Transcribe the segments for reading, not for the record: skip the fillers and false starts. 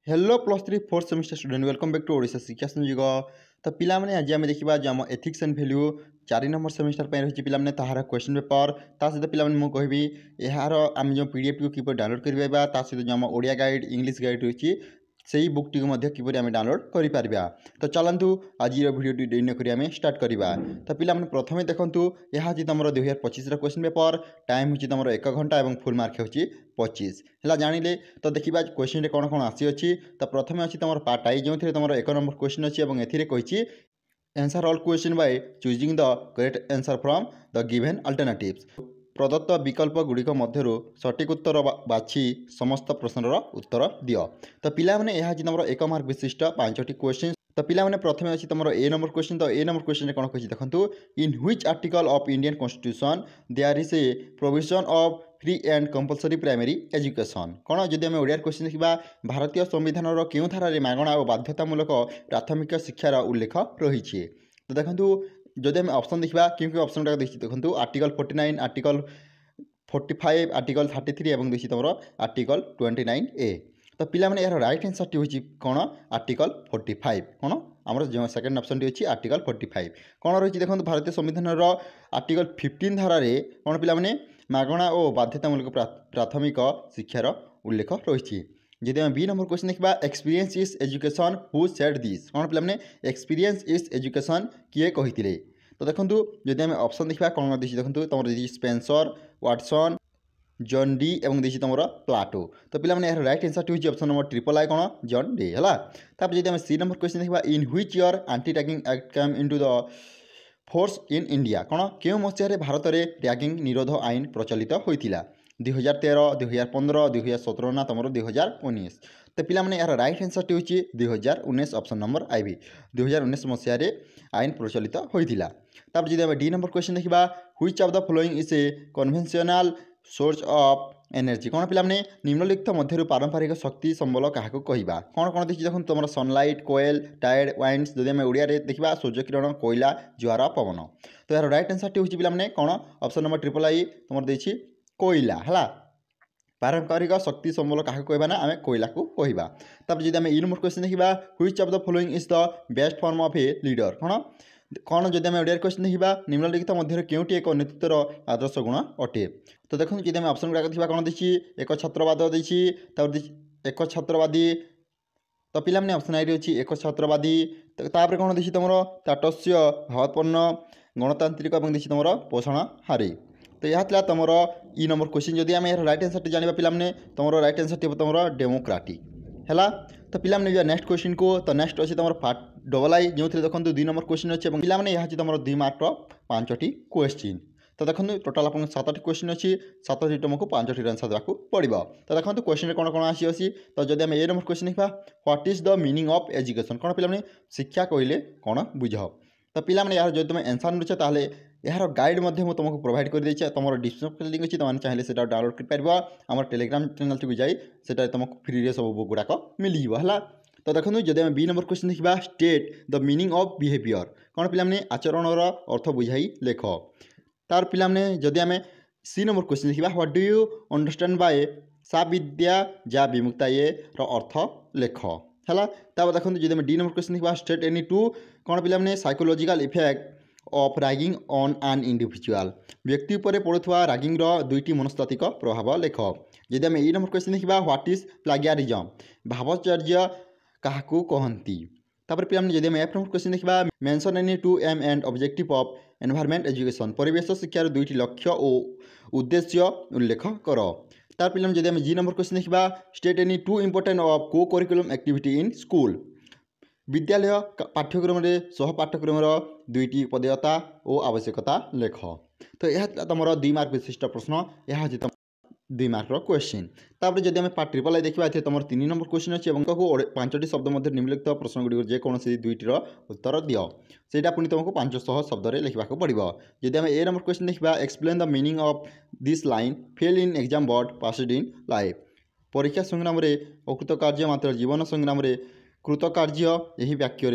Hello plus three fourth semester student welcome back to Odisha Shiksha Sanyog. तो पिला माने आज आम देखा जो आम ethics and value 4 number semester पर रही पिला ताहार क्वेश्चन पेपर ता सहित पिला मुझे कहबी यार आम जो पीडीएफ को किपर डाउनलोड करवा ता सहित जो आम ओडिया गाइड इंग्लिश गाइड रही से ही बुक टी किपर आम डाउनलोड कर। तो चलतु आज भिडियो डेरी नक स्टार्ट करवा। तो पिला प्रथम देखूँ यह हूँ तुम 2025 क्वेश्चन पेपर टाइम हूँ तुम 1 घंटा और फुल मार्क हो 25 है जानिले। तो देखा क्वेश्चन कौन कौन आसी। तो प्रथम अच्छी तुम पार्ट आई जो तुम 1 नंबर क्वेश्चन अच्छी और A answer all question by choosing the correct answer from the given alternatives. प्रदत्त विकल्प गुड़िक मध्य सठिक उत्तर बाछि समस्त प्रश्नर उत्तर दियो। तो पिला माने यह तुम 1 मार्क विशिष्ट 5टी क्वेश्चन। तो पिला माने प्रथम अच्छी तुम ए नंबर क्वेश्चन। तो ए नंबर क्वेश्चन कौन कही देखो in which article of Indian constitution there is a provision of free and compulsory primary education. कौन जदि आम ओडिया क्वेश्चन देखा भारतीय संविधान क्यों धारा मागणा और बाध्यतामूलक प्राथमिक शिक्षार उल्लेख रही। तो देखो जदि आम ऑप्शन देखा क्यों क्यों ऑप्शन गुड़ा देखिए देखो आर्टिकल 49 आर्टिकल 45 आर्टिकल 33 और देखिए तुम आर्टिकल 29A। तो पिला माने यार राइट आंसर टी होची कौन आर्टिकल 45 कौन आमर जो सेकेंड ऑप्शन टी अच्छी आर्टिकल 45 कौन रही देखो भारतीय संविधान आर्टिकल 15 धारा कौन पिला माने मागणा और बाध्यतामूलक प्राथमिक शिक्षार उल्लेख रही। जदि आम बी नंबर क्वेश्चन देखा experience is education who said this कौन पिला माने एक्सपीरियंस इज एजुकेशन किए कही। तो देखो जदि आम ऑप्शन देखा कौन देखिए देखो तुम स्पेंसर वाटसन जॉन डी और देखिए तुम प्लाटो। तो पिला माने यार राइट आंसर टी होची ऑप्शन नंबर ट्रिपल आई कौन जॉन डे है। तापर जदि आम सी नंबर क्वेश्चन देखा in which year anti ragging act come into the force in India कौन क्यों मसीह भारत में रैगिंग निरोध आईन प्रचलित होता 2013 2015 2017 ना तुम 2019। तो पिला माने यार राइट आंसर टी होची 2019 ऑप्शन नंबर आई 2019 मसीह आईन प्रचलित होता। तापर जदि आम डी नंबर क्वेश्चन देखा which of the following is a conventional source of energy कौन पिला माने निम्नलिखित मध्य पारंपरिक शक्ति संबल क्या कहवा कौन कौन देखिए देखो तुम सनलाइट कोयल टाइड वाइंड्स जदि आम ओडिया देखा सूर्य किरण कोयला ज्वार पवन। तो यार राइट आंसर टी होची पिला माने कौन ऑप्शन नंबर ट्रिपल आई तुम देखिए कोयला है। पारंपरिक शक्ति संबल क्या कहवा ना आम कोयला को कहवा। तब जब आम इ नंबर क्वेश्चन देखा which of the following is the best form of a leader कौन कौन जब आम ओडिया क्वेश्चन देखा निम्नलिखित मध्य केउटी एक नेतृत्वर आदर्श गुण अटे। तो देखो जब आम ऑप्शन गुड़ाक देखा कौन देखिए एक छत्रवाद देखिए एक छत्रवादी। तो पिला माने ऑप्शन आई अच्छी एक छत्रवादी। तापर कौन देखिए तुम ताटस्य भावपूर्ण गणतांत्रिक और देखिए तुम पोषणहारी। तो यह था तुम इ नंबर क्वेश्चन। जदि आम यार राइट आंसर टी जाना पिला माने तुम राइट आंसर टी तुम डेमोक्राटिक है। तो पिला माने नेक्स्ट क्वेश्चन को तो नेक्स्ट अच्छे तुम पार्ट डबल आई जो देखो 2 नंबर क्वेश्चन अच्छे पिला माने यह तुम 2 मार्क 5टी क्वेश्चन। तो देखो टोटाल आप 7टी क्वेश्चन अच्छी 7टी तुमको 5टी आंसर देवाक पड़ो। तो देखो क्वेश्चन कौन कौन आसी। तो जब आम ए नंबर क्वेश्चन देखा what is the meaning of education कौन पिला माने शिक्षा कहले कौन बुझ। तो पिला माने यार जो तुम आंसर मिलूछ ताहले यार गाइड तुमको प्रोवाइड कर देछे तुम डिस्क्रिप्शन लिंक अच्छी तुम चाहिए सेटा डाउनलोड कर पार आम टेलीग्राम चैनल को जाए तुमको फ्री सब बुक गुड़ाक मिल है। तो देखो जब आम बी नंबर क्वेश्चन देखा state the meaning of behaviour कौन पिला माने आचरणर अर्थ बुझाई लेख। तार पिला माने जदि आम सी नंबर क्वेश्चन देखा what do you understand by सा विद्या जा विमुक्ता ये अर्थ लेख है। तापर देखो जब डी नंबर क्वेश्चन देखा स्टेट एनी टू कौन पिला माने psychological effect of ragging on an individual व्यक्ति पर पड़ुवा रैगिंग 2टी मनस्तात्विक प्रभाव लेख। जब आम इ नंबर क्वेश्चन देखा व्हाट इज प्लागियारिज्म भावचर्य क्या कहती। तापर पिला जब आम एफ नंबर क्वेश्चन देखा mention any 2 aim and objective of environment education परिवेश शिक्षार 2टी लक्ष्य और उद्देश्य उल्लेख कर। तार पिला जब आम जी नंबर क्वेश्चन देखा स्टेट एनी 2 इम्पोर्टेंट ऑफ को करिकुलम एक्टिविटी इन स्कूल विद्यालय पाठ्यक्रम सह पाठ्यक्रम 2टी पदेयता और आवश्यकता लेख। तो यह तुम 2 मार्क विशिष्ट प्रश्न यह हूँ तुम 2 मार्क क्वेश्चन। तापर जब आम पार्ट ट्रिपल आई देखा तुम 3 नंबर क्वेश्चन अच्छे और 5टी शब्द मध्य निम्नलिखित प्रश्न गुड़ी जेकोसी 2टीर उत्तर दियो सेटा पुणी तुमको 500 शब्द लिखा पड़ो। जब आम ए नंबर क्वेश्चन देखा explain the meaning of this line fail in exam board passed in life परीक्षा संग्राम अकृत कार्य मात्र जीवन संग्राम कृतकार्य यही वाक्य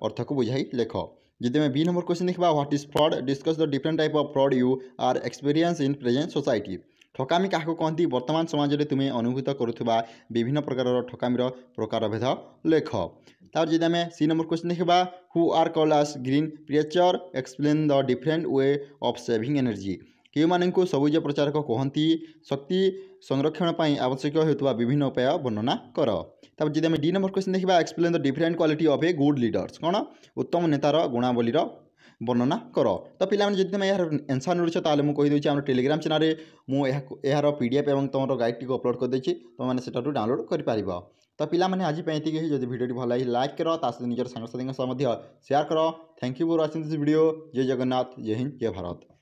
अर्थ को बुझाई लेख। जब आम बी नंबर क्वेश्चन देखा what is fraud discuss the different type of fraud you are experience in present society ଠକାମି କାହାକୁ କହନ୍ତି ବର୍ତ୍ତମାନ ସମାଜରେ ତୁମେ ଅନୁଭୂତ କରୁଥିବା ବିଭିନ୍ନ ପ୍ରକାରର ଠକାମିର ପ୍ରକାରଭେଦ ଲେଖ। ତାପରେ ଯଦି ଆମେ ସି ନମ୍ବର କ୍ୱେଶ୍ଚିନ୍ ଦେଖିବା who are called as green preacher explain the different way of saving energy. କେଉଁମାନଙ୍କୁ ସବୁଜ ପ୍ରଚାରକ କୁହନ୍ତି? ଶକ୍ତି ସଂରକ୍ଷଣ ପାଇଁ ଆବଶ୍ୟକ ହେଉଥିବା ବିଭିନ୍ନ ଉପାୟ ବର୍ଣ୍ଣନା କର। ତାପରେ ଯଦି ଆମେ ଡି ନମ୍ବର କ୍ୱେଶ୍ଚିନ୍ ଦେଖିବା explain the different quality of A good leaders. କ'ଣ? ଉତ୍ତମ ନେତାର ଗୁଣାବଳୀର ବର୍ଣ୍ଣନା କର। ତ ପିଲାମାନେ ଯଦି ତୁମେ ଏହାର ଆନ୍ସର୍ ମିଳୁଛ ତାହେଲେ ମୁଁ କହିଦେଉଛି ଆମର ଟେଲିଗ୍ରାମ ଚ୍ୟାନେଲରେ ମୁଁ ଏହାର PDF ଏବଂ ତୁମର ଗାଇଡ଼ଟିକୁ ଅପଲୋଡ଼ କରିଦେଇଛି, ତୁମମାନେ ସେଠାରୁ ଡାଉନଲୋଡ଼ କରିପାରିବ। ତ ପିଲାମାନେ ଆଜି ପାଇଁ ଏତିକି। ଯଦି ଭିଡ଼ିଓଟି ଭଲ ଲାଗି ଲାଇକ୍ କର, ତା ସହିତ ନିଜର ସାଙ୍ଗସାଥୀଙ୍କ ସହ ମଧ୍ୟ ସେୟାର କର। Thank you for watching this video. ଜୟ ଜଗନ୍ନାଥ, ଜୟ ହିନ୍ଦ, ଜୟ ଭାରତ।